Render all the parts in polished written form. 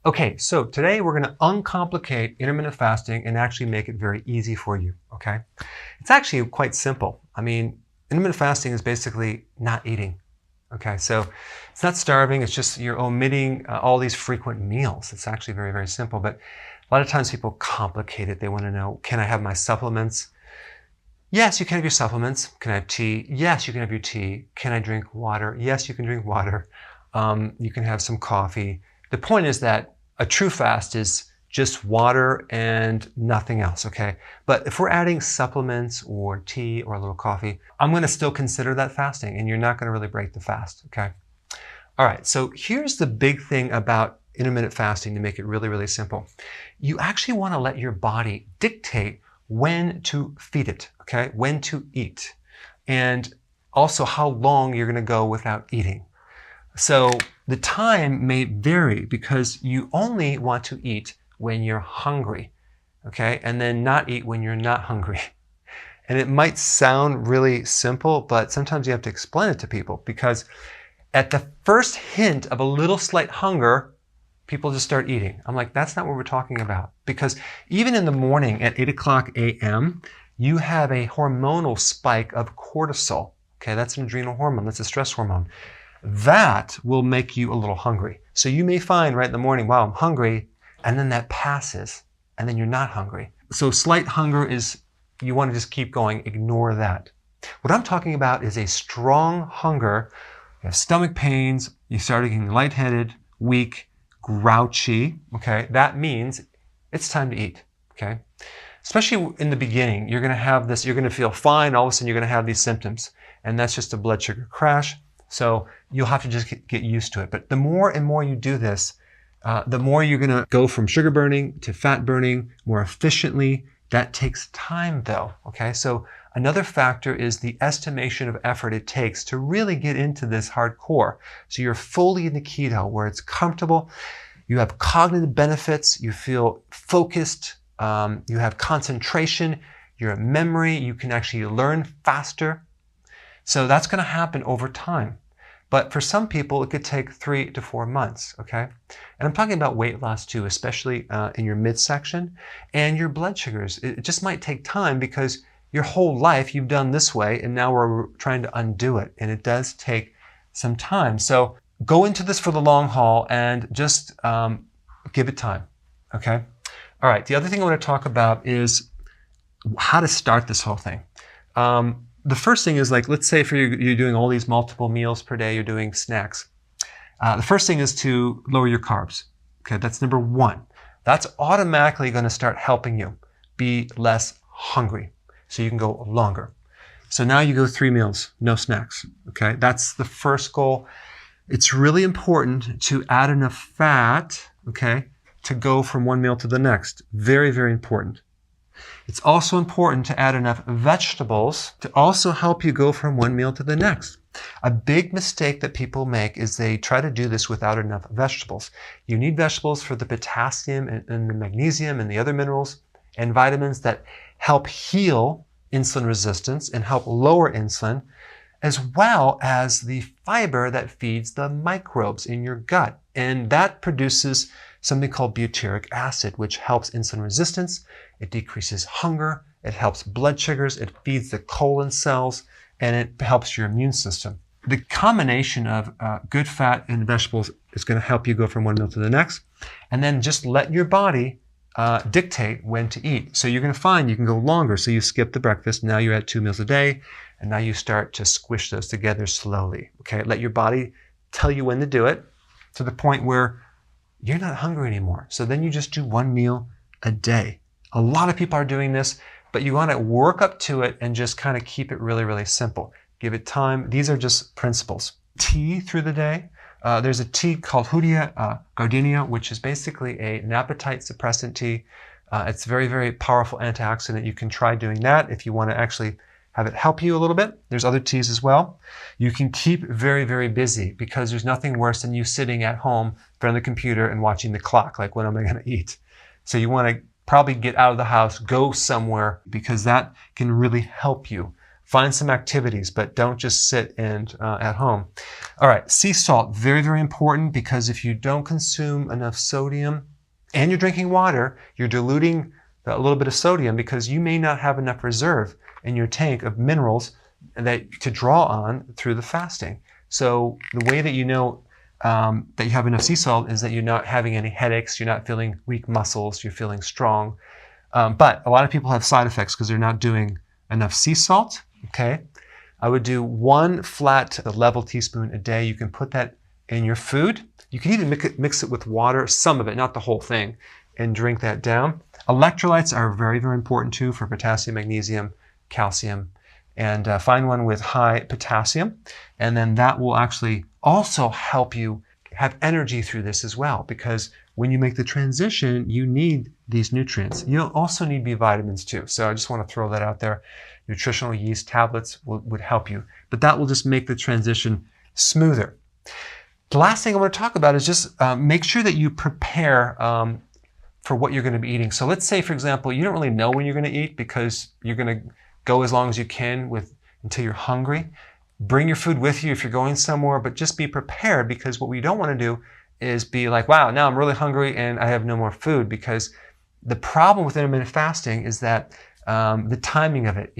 Okay, so today we're going to uncomplicate intermittent fasting and actually make it very easy for you, okay? It's actually quite simple. I mean, intermittent fasting is basically not eating, okay? So it's not starving, it's just you're omitting all these frequent meals. It's actually very, very simple, but a lot of times people complicate it. They want to know, can I have my supplements? Yes, you can have your supplements. Can I have tea? Yes, you can have your tea. Can I drink water? Yes, you can drink water. You can have some coffee. The point is that a true fast is just water and nothing else, okay? But if we're adding supplements or tea or a little coffee, I'm gonna still consider that fasting and you're not gonna really break the fast, okay? All right, so here's the big thing about intermittent fasting to make it really, really simple. You actually wanna let your body dictate when to feed it, okay? When to eat. And also how long you're gonna go without eating. So the time may vary because you only want to eat when you're hungry, okay? And then not eat when you're not hungry. And it might sound really simple, but sometimes you have to explain it to people because at the first hint of a little slight hunger, people just start eating. I'm like, that's not what we're talking about. Because even in the morning at 8 o'clock a.m., you have a hormonal spike of cortisol, okay? That's an adrenal hormone, that's a stress hormone. That will make you a little hungry. So you may find right in the morning, wow, I'm hungry, and then that passes, and then you're not hungry. So slight hunger is, you want to just keep going, ignore that. What I'm talking about is a strong hunger. You have stomach pains, you start getting lightheaded, weak, grouchy, okay? That means it's time to eat, okay? Especially in the beginning, you're gonna have this, you're gonna feel fine, all of a sudden you're gonna have these symptoms, and that's just a blood sugar crash. So you'll have to just get used to it. But the more and more you do this, the more you're going to go from sugar burning to fat burning more efficiently. That takes time though, okay? So another factor is the estimation of effort it takes to really get into this hardcore. So you're fully in the keto where it's comfortable. You have cognitive benefits. You feel focused. You have concentration. Your memory. You can actually learn faster. So that's going to happen over time. But for some people, it could take 3 to 4 months, okay? And I'm talking about weight loss too, especially in your midsection and your blood sugars. It just might take time because your whole life you've done this way and now we're trying to undo it. And it does take some time. So go into this for the long haul and just give it time, okay? All right, the other thing I want to talk about is how to start this whole thing. The first thing is like, let's say if you're doing all these multiple meals per day, you're doing snacks. The first thing is to lower your carbs. Okay, that's number one. That's automatically going to start helping you be less hungry so you can go longer. So now you go 3 meals, no snacks. Okay, that's the first goal. It's really important to add enough fat, okay, to go from one meal to the next. Very, very important. It's also important to add enough vegetables to also help you go from one meal to the next. A big mistake that people make is they try to do this without enough vegetables. You need vegetables for the potassium and the magnesium and the other minerals and vitamins that help heal insulin resistance and help lower insulin, as well as the fiber that feeds the microbes in your gut. And that produces something called butyric acid, which helps insulin resistance. It decreases hunger. It helps blood sugars. It feeds the colon cells, and it helps your immune system. The combination of good fat and vegetables is going to help you go from one meal to the next. And then just let your body dictate when to eat. So you're going to find you can go longer. So you skip the breakfast. Now you're at 2 meals a day. And now you start to squish those together slowly. Okay, let your body tell you when to do it to the point where you're not hungry anymore. So then you just do 1 meal a day. A lot of people are doing this, but you want to work up to it and just kind of keep it really, really simple. Give it time. These are just principles. Tea through the day. There's a tea called Hoodia gardenia, which is basically an appetite suppressant tea. It's very, very powerful antioxidant. You can try doing that if you want to actually have it help you a little bit. There's other teas as well. You can keep very, very busy because there's nothing worse than you sitting at home in front of the computer and watching the clock, like when am I going to eat? So you want to probably get out of the house, go somewhere, because that can really help you Find some activities, but don't just sit and at home. All right, sea salt, very, very important, because if you don't consume enough sodium and you're drinking water, you're diluting a little bit of sodium because you may not have enough reserve in your tank of minerals that to draw on through the fasting. So the way that you know that you have enough sea salt is that you're not having any headaches, you're not feeling weak muscles, you're feeling strong. But a lot of people have side effects because they're not doing enough sea salt. Okay, I would do 1 flat level teaspoon a day. You can put that in your food. You can even mix it with water, some of it, not the whole thing, and drink that down. Electrolytes are very, very important too for potassium, magnesium, calcium, and find one with high potassium. And then that will actually also help you have energy through this as well, because when you make the transition, you need these nutrients. You'll also need B vitamins too. So I just want to throw that out there. Nutritional yeast tablets would help you, but that will just make the transition smoother. The last thing I want to talk about is just make sure that you prepare for what you're going to be eating. So let's say, for example, you don't really know when you're going to eat because you're going to go as long as you can until you're hungry. Bring your food with you if you're going somewhere, but just be prepared, because what we don't want to do is be like, wow, now I'm really hungry and I have no more food. Because the problem with intermittent fasting is that the timing of it,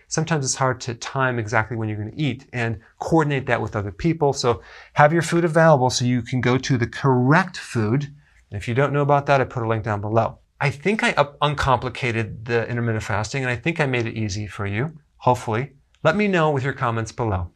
sometimes it's hard to time exactly when you're going to eat and coordinate that with other people. So have your food available so you can go to the correct food. And if you don't know about that, I put a link down below. I think I uncomplicated the intermittent fasting, and I think I made it easy for you, hopefully. Let me know with your comments below.